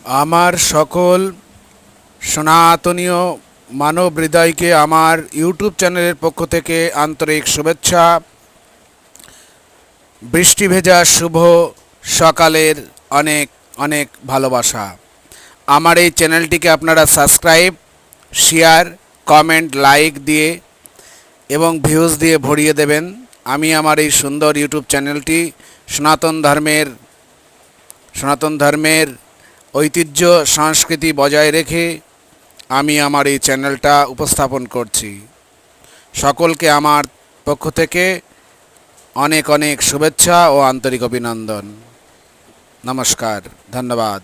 আমার সকল সনাতনীয় মানব হৃদয়কে আমার ইউটিউব চ্যানেলের পক্ষ থেকে আন্তরিক শুভেচ্ছা। বৃষ্টি ভেজা শুভ সকালের অনেক অনেক ভালোবাসা। আমার এই চ্যানেলটিকে আপনারা সাবস্ক্রাইব, শেয়ার, কমেন্ট, লাইক দিয়ে এবং ভিউজ দিয়ে ভরিয়ে দেবেন। আমি আমার এই সুন্দর ইউটিউব চ্যানেলটি সনাতন ধর্মের ঐতিহ্য সংস্কৃতি বজায় রেখে আমি আমার এই চ্যানেলটা উপস্থাপন করছি। সকলকে আমার পক্ষ থেকে অনেক অনেক শুভেচ্ছা ও আন্তরিক অভিনন্দন। নমস্কার, ধন্যবাদ।